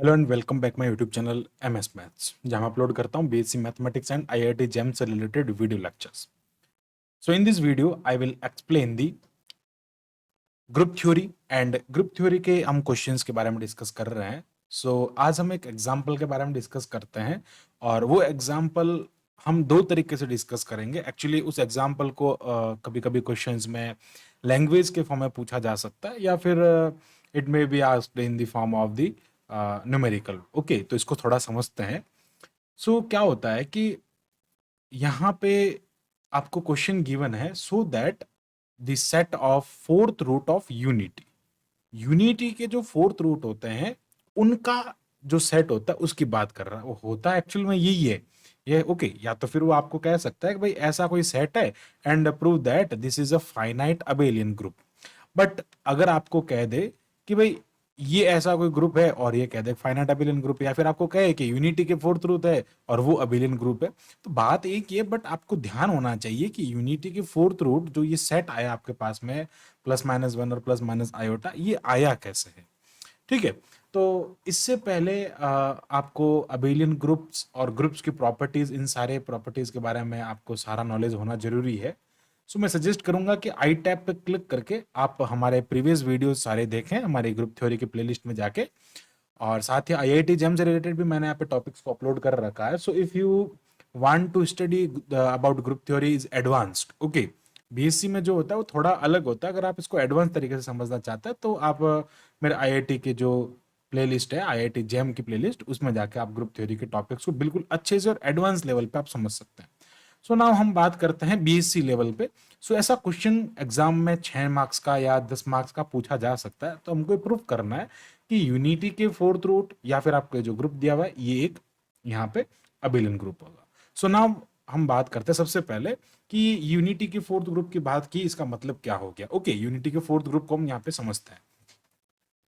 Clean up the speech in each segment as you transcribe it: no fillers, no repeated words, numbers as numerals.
Hello and welcome back my YouTube channel MS maths जहां मैं upload करता हूं BSc mathematics and IIT JAM से related video lectures. So in this video I will explain the group theory and group theory के हम questions के बारे में डिस्कस कर रहे हैं। आज हम एक एग्जांपल के बारे में डिस्कस करते हैं और वो एग्जांपल हम दो तरीके से डिस्कस करेंगे। एक्चुअली उस एग्जांपल को कभी कभी क्वेश्चंस में लैंग्वेज के फॉर्म में पूछा जा सकता है या फिर it may be asked in the form of the numerical. Okay, तो इसको थोड़ा समझते हैं। क्या होता है कि यहाँ पे आपको क्वेश्चन गिवन है so that the set of fourth root of unity, unity के जो फोर्थ रूट होते हैं उनका जो सेट होता है उसकी बात कर रहा है। वो होता है एक्चुअल में यही है ये। ओके, या तो फिर वो आपको कह सकता है कि भाई ऐसा कोई सेट है and prove that this is a finite abelian group. But अगर आपको कह दे कि भाई ये ऐसा कोई ग्रुप है और ये कह दे फाइनाइट अबेलियन ग्रुप, या फिर आपको कहे कि यूनिटी के फोर्थ रूट है और वो अबेलियन ग्रुप है, तो बात एक ही है। बट आपको ध्यान होना चाहिए कि यूनिटी के फोर्थ रूट जो ये सेट आया आपके पास में प्लस माइनस वन और प्लस माइनस आयोटा, ये आया कैसे है। ठीक है, तो इससे पहले आपको अबेलियन ग्रुप्स और ग्रुप्स की प्रॉपर्टीज, इन सारे प्रॉपर्टीज के बारे में आपको सारा नॉलेज होना जरूरी है। मैं सजेस्ट करूंगा कि आई टैब पे क्लिक करके आप हमारे प्रीवियस वीडियो सारे देखें हमारे ग्रुप थ्योरी की प्लेलिस्ट में जाके। और साथ ही आईआईटी जेम से रिलेटेड भी मैंने यहाँ पे टॉपिक्स को अपलोड कर रखा है। So if you want to study about group theory is advanced, okay, BSc में जो होता है वो थोड़ा अलग होता है। अगर आप इसको एडवांस तरीके से समझना चाहते हैं तो आप मेरे आईआईटी के जो प्लेलिस्ट है, आईआईटी जेम की प्लेलिस्ट, उसमें जाके आप ग्रुप थ्योरी के टॉपिक्स को बिल्कुल अच्छे से और एडवांस लेवल पे आप समझ सकते हैं। नाउ हम बात करते हैं बीएससी लेवल पे। ऐसा क्वेश्चन एग्जाम में 6 मार्क्स का या 10 मार्क्स का पूछा जा सकता है। तो हमको प्रूफ करना है कि यूनिटी के फोर्थ रूट या फिर आपको जो ग्रुप दिया हुआ है ये एक यहाँ पे अबेलियन ग्रुप होगा। नाउ हम बात करते हैं सबसे पहले कि यूनिटी के फोर्थ ग्रुप की बात की, इसका मतलब क्या हो गया। ओके, यूनिटी के फोर्थ ग्रुप को हम यहाँ पे समझते हैं।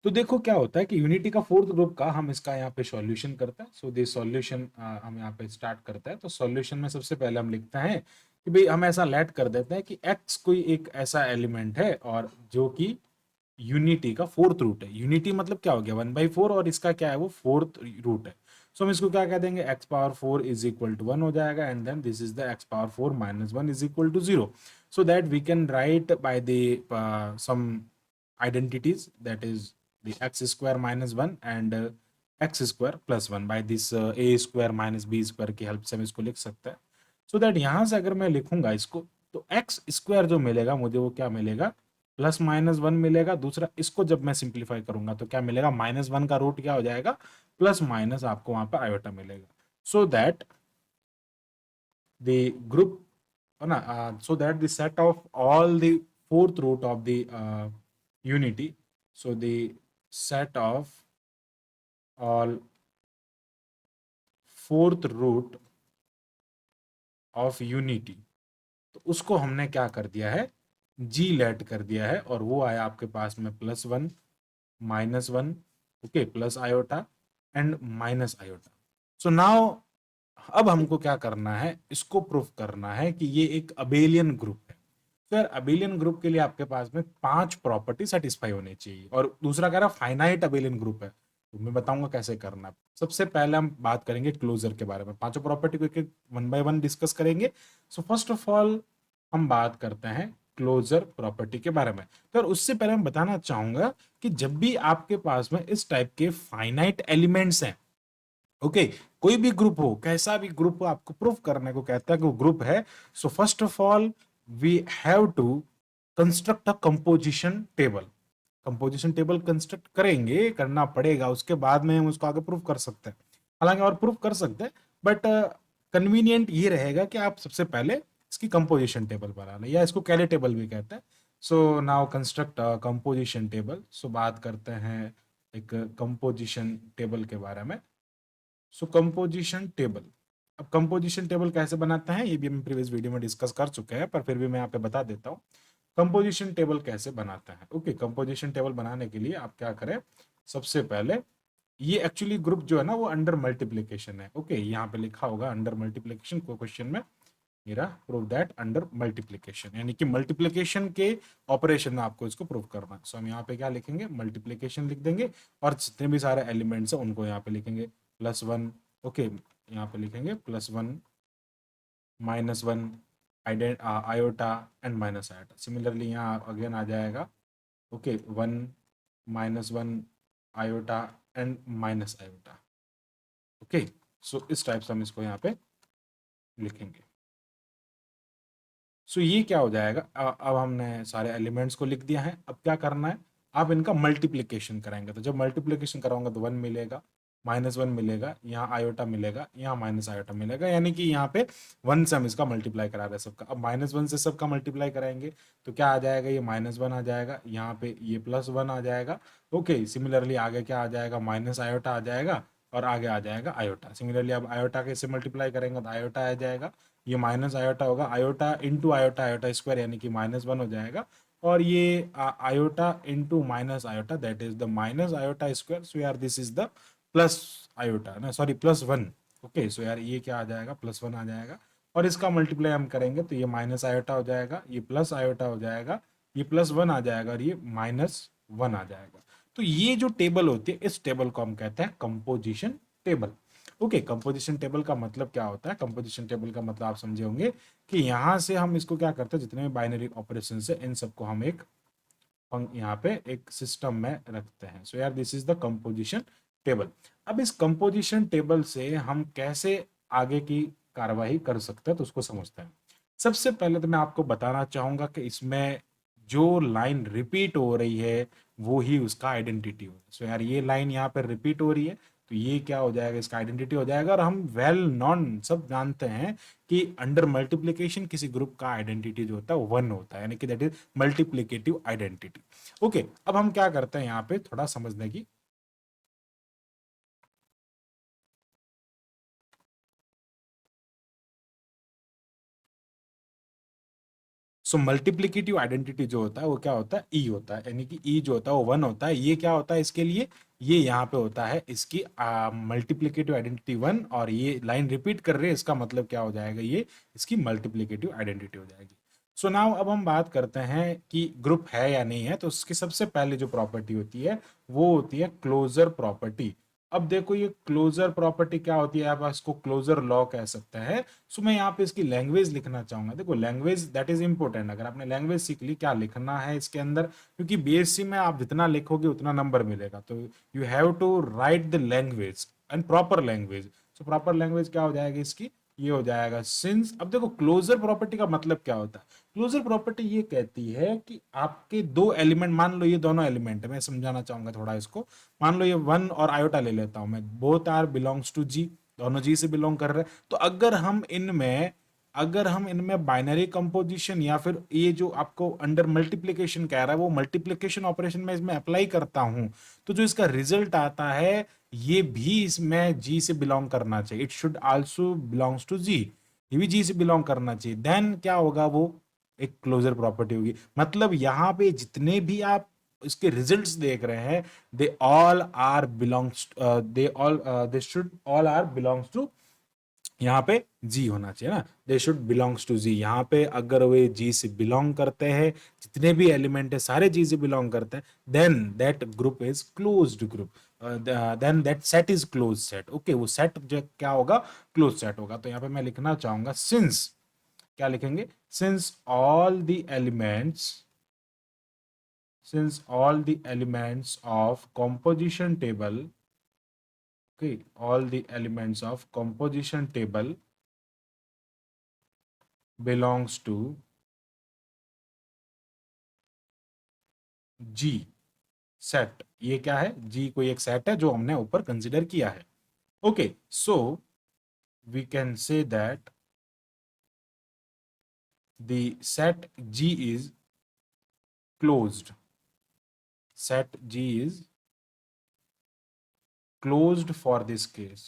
तो देखो क्या होता है कि यूनिटी का फोर्थ ग्रुप का हम इसका यहाँ पे सॉल्यूशन करते हैं। दिस सॉल्यूशन हम यहाँ पे स्टार्ट करते हैं। तो सॉल्यूशन में सबसे पहले हम लिखते हैं कि भाई हम ऐसा लेट कर देते हैं कि x कोई एक ऐसा एलिमेंट है और जो कि यूनिटी का फोर्थ रूट है। यूनिटी मतलब क्या हो गया, 1/4, और इसका क्या है, वो फोर्थ रूट है। हम इसको क्या कह देंगे, x power 4 is equal to 1 हो जाएगा and then this is the x power 4 minus 1 is equal to 0। So that we can write by the sum identities, that is the x square minus 1 and x square plus 1 by this a square minus b square की help से हम इसको लिख सकते हैं। That यहां से अगर मैं लिखूंगा इसको तो एक्स स्क्वायर जो मिलेगा मुझे वो क्या मिलेगा, प्लस माइनस वन मिलेगा। दूसरा इसको जब मैं सिंप्लीफाई करूंगा तो क्या मिलेगा, माइनस वन का रूट क्या हो जाएगा, प्लस माइनस आपको वहां पर आयोटा मिलेगा। दैट द ग्रुप ना, that the set of all the fourth root of the unity, so the set of all fourth root of unity, तो उसको हमने क्या कर दिया है, जी लेट कर दिया है, और वो आया आपके पास में plus one minus one, okay, plus iota and minus iota. Now अब हमको क्या करना है, इसको प्रूफ करना है कि ये एक अबेलियन ग्रुप है। सर अबेलियन ग्रुप के लिए आपके पास में 5 प्रॉपर्टी सेटिस्फाई होनी चाहिए, और दूसरा कह रहा फाइनाइट अबेलियन ग्रुप है। तो मैं बताऊंगा कैसे करना है। सबसे पहले हम बात करेंगे क्लोजर के बारे में, पांचों प्रॉपर्टी को एक वन बाय वन डिस्कस करेंगे। फर्स्ट ऑफ ऑल हम बात करते हैं क्लोजर प्रॉपर्टी के बारे में। तो उससे पहले मैं बताना चाहूंगा कि जब भी आपके पास में इस टाइप के फाइनाइट एलिमेंट्स हैं, ओके, कोई भी ग्रुप हो, कैसा भी ग्रुप हो, आपको प्रूफ करने को कहता है कि वो ग्रुप है। First of all we have to construct a composition table. Composition table construct करेंगे, करना पड़ेगा, उसके बाद में हम उसको आगे प्रूफ कर सकते हैं। हालांकि और प्रूफ कर सकते हैं, बट कन्वीनियंट ये रहेगा कि आप सबसे पहले इसकी कंपोजिशन टेबल बना लें, या इसको कैले टेबल भी कहते हैं। Now construct composition table. बात करते हैं एक कंपोजिशन टेबल के बारे में। कंपोजिशन टेबल, अब कंपोजिशन टेबल कैसे बनाते हैं ये भी हम प्रीवियस वीडियो में डिस्कस कर चुके हैं, पर फिर भी मैं यहाँ पे बता देता हूँ कंपोजिशन टेबल कैसे बनाते हैं। ओके, कंपोजिशन टेबल बनाने के लिए आप क्या करें, सबसे पहले ये एक्चुअली ग्रुप जो है ना वो अंडर मल्टीप्लीकेशन है। ओके, यहाँ पे लिखा होगा अंडर मल्टीप्लीकेशन को क्वेश्चन में, मेरा प्रूव दैट अंडर मल्टीप्लीकेशन, यानी कि मल्टीप्लीकेशन के ऑपरेशन में आपको इसको प्रूव करना है। सो हम यहाँ पे क्या लिखेंगे, मल्टीप्लीकेशन लिख देंगे और जितने भी सारे एलिमेंट्स हैं उनको यहाँ पे लिखेंगे +1। ओके, यहाँ पे लिखेंगे +1 -1 iota and minus iota. Similarly यहाँ अगेन आ जाएगा okay 1 -1 iota and minus iota. Okay, so इस टाइप से हम इसको यहाँ पे लिखेंगे। सो ये क्या हो जाएगा, अब हमने सारे एलिमेंट्स को लिख दिया है। अब क्या करना है, आप इनका मल्टीप्लिकेशन कराएंगे। तो जब मल्टीप्लिकेशन कराऊंगा तो 1 मिलेगा, -1 मिलेगा, यहाँ आयोटा मिलेगा, यहाँ माइनस आयोटा मिलेगा, यानी कि यहाँ पे 1 से हम इसका मल्टीप्लाई करा रहे हैं सबका। अब -1 से सबका मल्टीप्लाई कराएंगे तो क्या आ जाएगा, ये -1 आ जाएगा, यहाँ पे ये +1 आ जाएगा। ओके, सिमिलरली आगे क्या आ जाएगा, माइनस आयोटा आ जाएगा और आगे आ जाएगा आयोटा। सिमिलरली अब आयोटा के से मल्टीप्लाई करेंगे तो आयोटा आ जाएगा, ये माइनस आयोटा होगा, iota into iota, iota square यानी कि -1 हो जाएगा, और ये iota into minus iota that is the minus iota square. So यार this is the plus iota ना, सॉरी +1। ओके, सो यार ये क्या आ जाएगा, +1 आ जाएगा, और इसका मल्टीप्लाई हम करेंगे तो ये माइनस आयोटा हो जाएगा, ये प्लस आयोटा हो जाएगा, ये +1 आ जाएगा और ये -1 आ जाएगा। तो ये जो टेबल होती है, इस टेबल को हम कहते हैं composition table. Okay, composition table का मतलब क्या होता है, कंपोजिशन टेबल का मतलब आप समझे होंगे कि यहां से हम इसको क्या करते हैं, जितने भी बाइनरी ऑपरेशन है इन सबको हम एक यहाँ पे एक सिस्टम में रखते हैं। सो यार this is the composition table. अब इस कंपोजिशन टेबल से हम कैसे आगे की कार्यवाही कर सकते हैं तो उसको समझते हैं। सबसे पहले तो मैं आपको बताना चाहूंगा कि इसमें जो लाइन रिपीट हो रही है वो ही उसका आइडेंटिटी हो। सो यार ये लाइन यहाँ पर रिपीट हो रही है तो ये क्या हो जाएगा, इसका आइडेंटिटी हो जाएगा। और हम वेल नॉन सब जानते हैं कि अंडर मल्टीप्लीकेशन किसी ग्रुप का आइडेंटिटी जो होता है वो 1 होता है, यानी कि that is multiplicative identity. Okay, अब हम क्या करते हैं यहाँ पे थोड़ा समझने की, सो मल्टीप्लीकेटिव आइडेंटिटी जो होता है वो क्या होता है, ई होता है, यानी कि ई जो होता है वो 1 होता है। ये क्या होता है इसके लिए, ये यहाँ पे होता है इसकी मल्टीप्लीकेटिव आइडेंटिटी 1, और ये लाइन रिपीट कर रहे हैं, इसका मतलब क्या हो जाएगा, ये इसकी मल्टीप्लीकेटिव आइडेंटिटी हो जाएगी। सो नाउ अब हम बात करते हैं कि ग्रुप है या नहीं है। तो उसकी सबसे पहले जो प्रॉपर्टी होती है वो होती है क्लोजर प्रॉपर्टी। अब देखो ये क्लोजर प्रॉपर्टी क्या होती है, आप इसको क्लोजर लॉ कह सकते हैं। सो मैं यहाँ पे इसकी लैंग्वेज लिखना चाहूंगा। देखो लैंग्वेज दैट इज इंपॉर्टेंट, अगर आपने लैंग्वेज सीख ली क्या लिखना है इसके अंदर, क्योंकि बीएससी में आप जितना लिखोगे उतना नंबर मिलेगा। तो you have to write the language and proper language. So proper language क्या हो जाएगी इसकी, ये हो जाएगा सिंस। अब देखो क्लोजर प्रॉपर्टी का मतलब क्या होता है, क्लोजर प्रॉपर्टी ये कहती है कि आपके दो एलिमेंट, मान लो ये दोनों एलिमेंट है, मैं समझाना चाहूंगा थोड़ा इसको। मान लो ये 1 और आयोटा ले लेता हूं मैं, बोथ आर बिलोंग्स टू जी, दोनों जी से बिलोंग कर रहे हैं। तो अगर हम इनमें बाइनरी कंपोजिशन या फिर ये जो आपको अंडर मल्टीप्लिकेशन कह रहा है वो मल्टीप्लिकेशन ऑपरेशन में इसमें अप्लाई करता हूं, तो जो इसका रिजल्ट आता है ये भी इसमें जी से बिलोंग करना चाहिए। It should also belongs to G, ये भी जी से बिलोंग करना चाहिए। देन क्या होगा, वो एक क्लोजर प्रॉपर्टी होगी। मतलब यहां पे जितने भी आप इसके रिजल्ट्स देख रहे हैं, they all are belongs, they should all are belongs to, यहाँ पे जी होना चाहिए ना, they should belongs to G. यहाँ पे अगर वे जी से बिलोंग करते हैं, जितने भी एलिमेंट है सारे जी से बिलोंग करते हैं, then that group is closed group, then that set is close set. Okay, वो सेट जो क्या होगा, क्लोज सेट होगा। तो यहाँ पे मैं लिखना चाहूंगा सिंस, क्या लिखेंगे, since all the elements, since all the elements of composition table, okay, all the elements of composition table belongs to G set। ये क्या है, G कोई एक सेट है जो हमने ऊपर कंसिडर किया है। Okay, so we can say that the set G is closed, set G is closed for this case,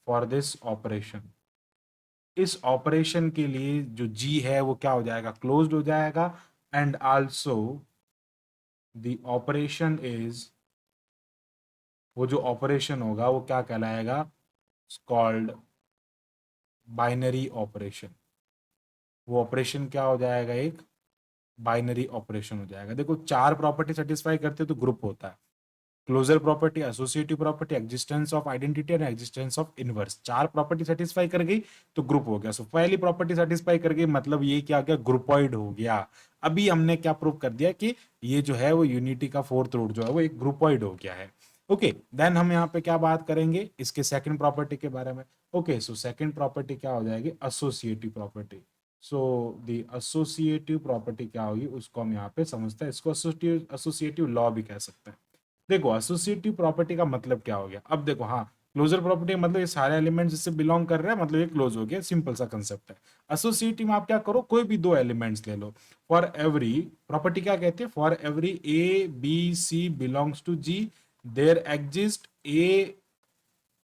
for this operation। इस ऑपरेशन के लिए जो जी है वो क्या हो जाएगा, क्लोज्ड हो जाएगा। And also the operation is, वो जो ऑपरेशन होगा वो क्या कहलाएगा, कॉल्ड बाइनरी ऑपरेशन। वो ऑपरेशन क्या हो जाएगा, एक बाइनरी ऑपरेशन हो जाएगा। देखो चार प्रॉपर्टी सेटिस्फाई करते हैं तो ग्रुप होता है, closure property, associative property, existence of identity and existence of inverse. चार प्रॉपर्टी सेटिस्फाई कर गई तो ग्रुप हो गया। सो पहली प्रॉपर्टी सेटिस्फाई कर गई, मतलब ये क्या हो गया, ग्रुपॉइड हो गया। अभी हमने क्या प्रूव कर दिया कि ये जो है वो यूनिटी का फोर्थ रूट जो है वो एक ग्रुपॉइड हो गया है। ओके, देन हम यहाँ पे क्या बात करेंगे इसके सेकंड प्रॉपर्टी के बारे में। ओके, सो सेकंड प्रॉपर्टी क्या हो जाएगी, associative property. So the associative property क्या होगी उसको हम यहाँ पे समझते हैं, इसको एसोसिएटिव लॉ भी कह सकते हैं। देखो एसोसिएटिव प्रॉपर्टी का मतलब क्या हो गया, अब देखो, हाँ, क्लोजर प्रॉपर्टी का मतलब ये सारे एलिमेंट्स जिससे बिलोंग कर रहे हैं, मतलब ये क्लोज हो गया, सिंपल सा कंसेप्ट है। एसोसिएटिव में आप क्या करो, कोई भी दो एलिमेंट्स ले लो। फॉर एवरी, प्रॉपर्टी क्या कहते हैं, for every A B C belongs to G, there exist A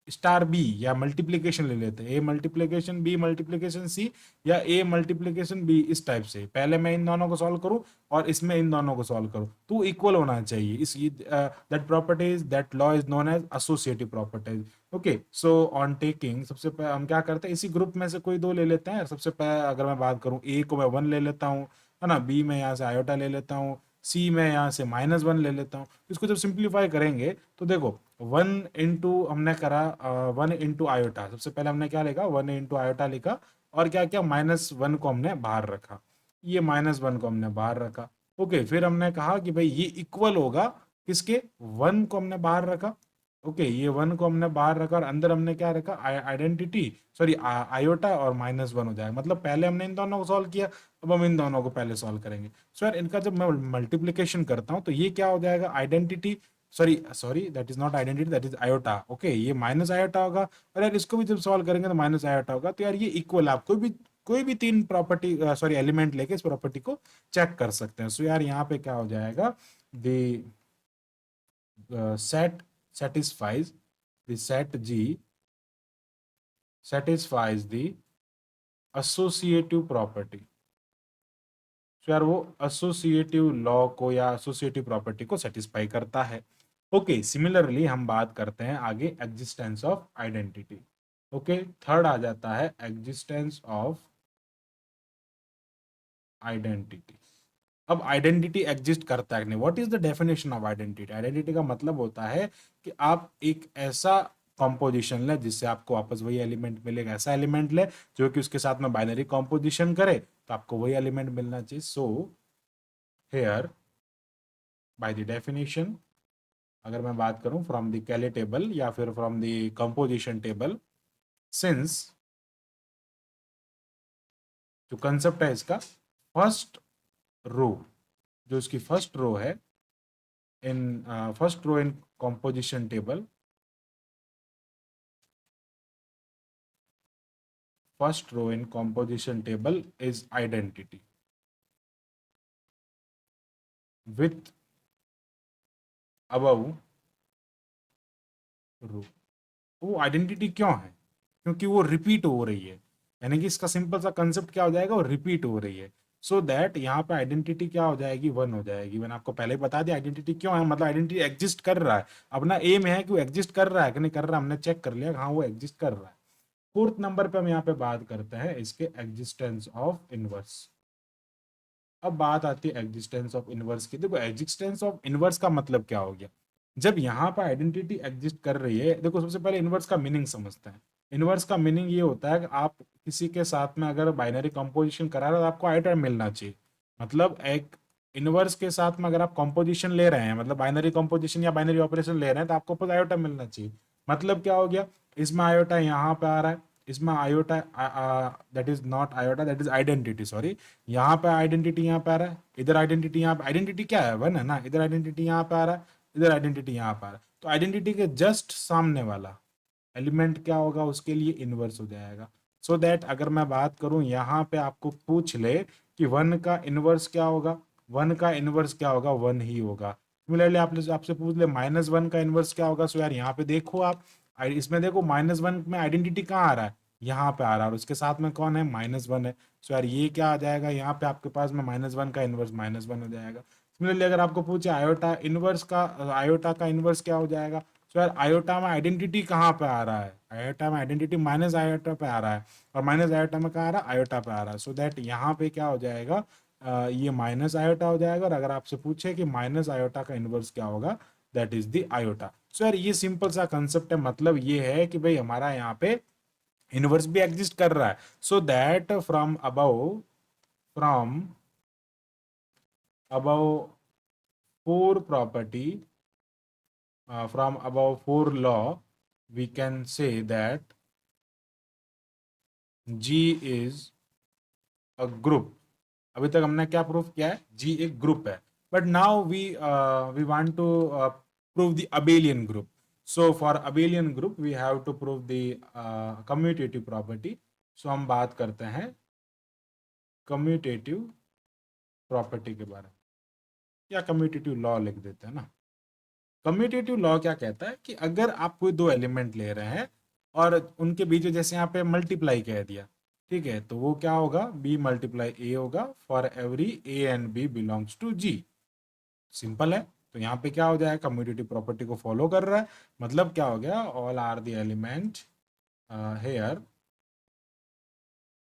star B, या मल्टीप्लीकेशन ले लेते हैं, A multiplication B multiplication C, या ए मल्टीप्लीकेशन बी, इस टाइप से। पहले मैं इन दोनों को सॉल्व करूं और इसमें इन दोनों को सॉल्व करूं तो इक्वल होना चाहिए। इस that properties, that law is known as associative properties. Okay, so on taking, सबसे पहले हम क्या करते हैं, इसी ग्रुप में से कोई दो ले लेते हैं। सबसे पहले अगर मैं बात करूं, ए को मैं 1 ले लेता हूं, है ना, बी में यहाँ से आयोटा ले लेता हूँ, सी में यहाँ से -1 ले लेता हूँ। इसको जब सिंप्लीफाई करेंगे तो देखो 1 इंटू हमने करा 1 इंटू आयोटा, सबसे पहले हमने क्या लिखा, 1 इंटू आयोटा लिखा, और क्या किया, -1 को हमने बाहर रखा, ये -1 को हमने बाहर रखा। ओके, फिर हमने कहा कि भाई ये इक्वल होगा किसके, 1 को हमने बाहर रखा। ओके, ये 1 को हमने बाहर रखा और अंदर हमने क्या रखा, आइडेंटिटी, सॉरी आयोटा, और -1 हो जाएगा। मतलब पहले हमने इन दोनों को सॉल्व किया, अब हम इन दोनों को पहले सॉल्व करेंगे। सो यार इनका जब मैं मल्टीप्लीकेशन करता हूँ तो ये क्या हो जाएगा, identity, sorry sorry that is not identity, that is iota. Okay, ये माइनस आयोटा होगा, और यार इसको भी जब सॉल्व करेंगे तो माइनस आयोटा होगा। तो यार ये इक्वल, आप कोई भी तीन प्रॉपर्टी, सॉरी एलिमेंट लेके इस प्रॉपर्टी को चेक कर सकते हैं। सो यार यहाँ पे क्या हो जाएगा, the set satisfies, the set G satisfies the associative property। तो यार वो एसोसिएटिव लॉ को या एसोसिएटिव प्रॉपर्टी को सेटिस्फाई करता है। ओके, सिमिलरली हम बात करते हैं आगे existence of identity. Okay, third आ जाता है एग्जिस्टेंस ऑफ आइडेंटिटी। अब आइडेंटिटी एग्जिस्ट करता है नहीं, what is the definition of identity. Identity का मतलब होता है कि आप एक ऐसा कॉम्पोजिशन ले जिससे आपको वापस वही एलिमेंट मिलेगा, ऐसा एलिमेंट ले जो कि उसके साथ में बाइनरी कॉम्पोजिशन करे तो आपको वही एलिमेंट मिलना चाहिए। So here by the definition, अगर मैं बात करूं फ्रॉम द कैले टेबल या फिर from the composition table, since जो कंसेप्ट है इसका, फर्स्ट रो, जो इसकी फर्स्ट रो है in first row in composition table, first row in composition table is identity with above row। वो आइडेंटिटी क्यों है, क्योंकि वो रिपीट हो रही है, यानी कि इसका सिंपल सा कंसेप्ट क्या हो जाएगा, वो रिपीट हो रही है। सो दैट यहाँ पे आइडेंटिटी क्या हो जाएगी, 1 हो जाएगी। मैंने आपको पहले ही बता दिया आइडेंटिटी क्यों है, मतलब आइडेंटिटी एग्जिस्ट कर रहा है। अपना एम है कि वो एग्जिस्ट कर रहा है कि नहीं कर रहा, हमने चेक कर लिया, हाँ वो एग्जिस्ट कर रहा है। फोर्थ नंबर पे हम यहाँ पे बात करते हैं इसके एग्जिस्टेंस ऑफ इनवर्स। अब बात आती है एग्जिस्टेंस ऑफ इनवर्स की। देखो एग्जिस्टेंस ऑफ इनवर्स का मतलब क्या हो गया, जब यहाँ पर आइडेंटिटी एग्जिस्ट कर रही है। देखो सबसे पहले इनवर्स का मीनिंग समझते हैं। इनवर्स का मीनिंग ये होता है कि आप किसी के साथ में अगर बाइनरी कंपोजिशन करा रहे हो तो आपको आइटम मिलना चाहिए। मतलब एक इनवर्स के साथ में अगर आप कंपोजिशन ले रहे हैं, मतलब बाइनरी कंपोजिशन या बाइनरी ऑपरेशन ले रहे हैं, तो आपको पास आयोटा मिलना चाहिए। मतलब क्या हो गया, इसमें आयोटा यहाँ पे आ रहा है, इसमें iota, that is not iota, that is identity, sorry. यहाँ पे आइडेंटिटी यहाँ पे आ रहा है, इधर आइडेंटिटी यहाँ पे, आइडेंटिटी क्या है, 1 है ना, इधर आइडेंटिटी यहाँ पे आ रहा है, इधर आइडेंटिटी यहाँ पे आ रहा है। तो आइडेंटिटी के जस्ट सामने वाला एलिमेंट क्या होगा, उसके लिए इनवर्स हो जाएगा। सो दैट अगर मैं बात करूं यहाँ पे आपको पूछ ले कि 1 का इनवर्स क्या होगा, 1 का इनवर्स क्या होगा, 1 ही होगा। सिमिलरली आप आपसे पूछ ले -1 का इनवर्स क्या होगा। सो यार यहाँ पे देखो आप, इसमें देखो -1 में आइडेंटिटी कहाँ आ रहा है, यहाँ पे आ रहा है, और उसके साथ में कौन है, -1 है। सो यार ये क्या आ जाएगा, यहाँ पे आपके पास में -1 का इनवर्स -1 हो जाएगा। सिमिलरली अगर आपको पूछे आयोटा इनवर्स का, आयोटा का इनवर्स क्या हो जाएगा, सो यार आयोटा में आइडेंटिटी कहाँ पे आ रहा है, आयोटा में आइडेंटिटी माइनस आयोटा पे आ रहा है, और माइनस आयोटा में कहाँ आ रहा है, आयोटा पे आ रहा है। सो दैट यहाँ पे क्या हो जाएगा, ये माइनस आयोटा हो जाएगा, और अगर आपसे पूछे कि माइनस आयोटा का इनवर्स क्या होगा, दैट इज द आयोटा। सो यार ये सिंपल सा कंसेप्ट है, मतलब ये है कि भाई हमारा यहाँ पे इनवर्स भी एग्जिस्ट कर रहा है। So that from above four property, from above four law, we can say that G is a group। अभी तक हमने क्या प्रूफ किया है, G एक ग्रुप है, but now we want to prove the abelian group। so for abelian group we have to prove the commutative property। so हम बात करते हैं commutative property के बारे में, या commutative लॉ लिख देते हैं ना। कम्यूटेटिव लॉ क्या कहता है कि अगर आप कोई दो एलिमेंट ले रहे हैं और उनके बीच में जैसे यहाँ पे मल्टीप्लाई कह दिया, ठीक है, तो वो क्या होगा, बी मल्टीप्लाई ए होगा for every A and B belongs to G. Simple है। तो यहाँ पे क्या हो जाएगा, कम्यूटेटिव प्रॉपर्टी को फॉलो कर रहा है, मतलब क्या हो गया, all are the element here,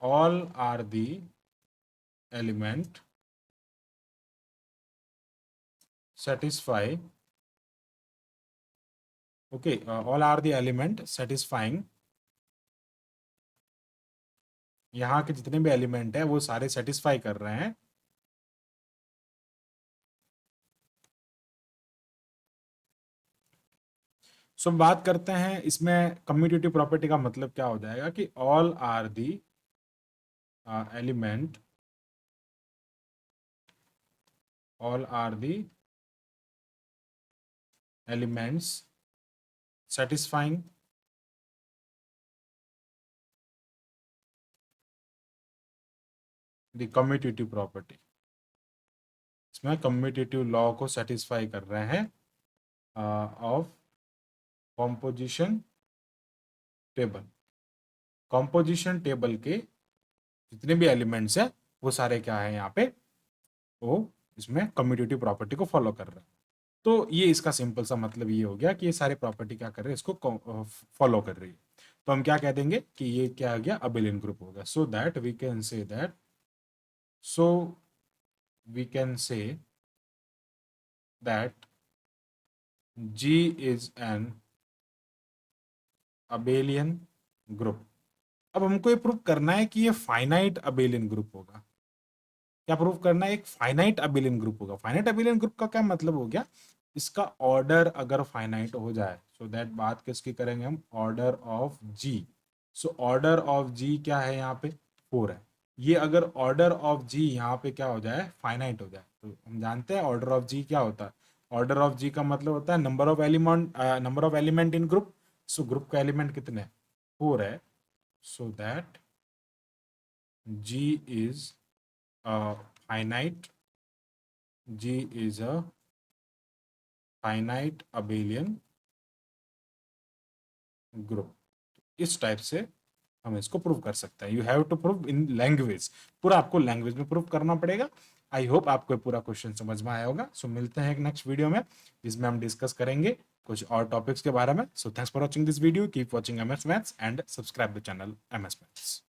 all are the element satisfy, okay, all are the element satisfying, यहाँ के जितने भी एलिमेंट है वो सारे सेटिस्फाई कर रहे हैं सो बात करते हैं इसमें कम्यूटेटिव प्रॉपर्टी का मतलब क्या हो जाएगा कि all are the element, all are the elements satisfying the commutative property. इसमें कम्यूटेटिव लॉ को सेटिस्फाई कर रहे हैं of composition table. Composition table के जितने भी एलिमेंट्स है वो सारे क्या है यहाँ पे, वो इसमें कम्यूटेटिव प्रॉपर्टी को फॉलो कर रहे हैं। तो ये इसका सिंपल सा मतलब ये हो गया कि ये सारे प्रॉपर्टी क्या कर रहे हैं, इसको फॉलो कर रही है। तो हम क्या कह देंगे कि ये क्या आ गया, अबेलियन ग्रुप होगा। So that we can say that, so we can say that G is an abelian group. अब हमको ये प्रूव करना है कि ये फाइनाइट अबेलियन ग्रुप होगा। क्या प्रूव करना है, एक फाइनाइट अबेलियन ग्रुप होगा। फाइनाइट अबेलियन ग्रुप का क्या मतलब हो गया, इसका ऑर्डर अगर फाइनाइट हो जाए, सो दैट बात किसकी करेंगे हम, order of G. So order of G क्या है यहाँ पे, 4 है। ये अगर ऑर्डर ऑफ जी यहाँ पे क्या हो जाए, फाइनाइट हो जाए, तो हम जानते हैं ऑर्डर ऑफ जी क्या होता है। ऑर्डर ऑफ जी का मतलब होता है number of element in group. So group का एलिमेंट कितने, 4 है। So that G is finite, G is a finite abelian group। इस टाइप से हम इसको प्रूव कर सकते हैं। You have to prove in language, पूरा आपको लैंग्वेज में प्रूव करना पड़ेगा। आई होप आपको पूरा क्वेश्चन समझ में आया होगा। सो मिलते हैं एक नेक्स्ट वीडियो में, जिसमें हम डिस्कस करेंगे कुछ और टॉपिक्स के बारे में। So thanks for watching this video, keep watching MS Maths and subscribe the channel MS Maths।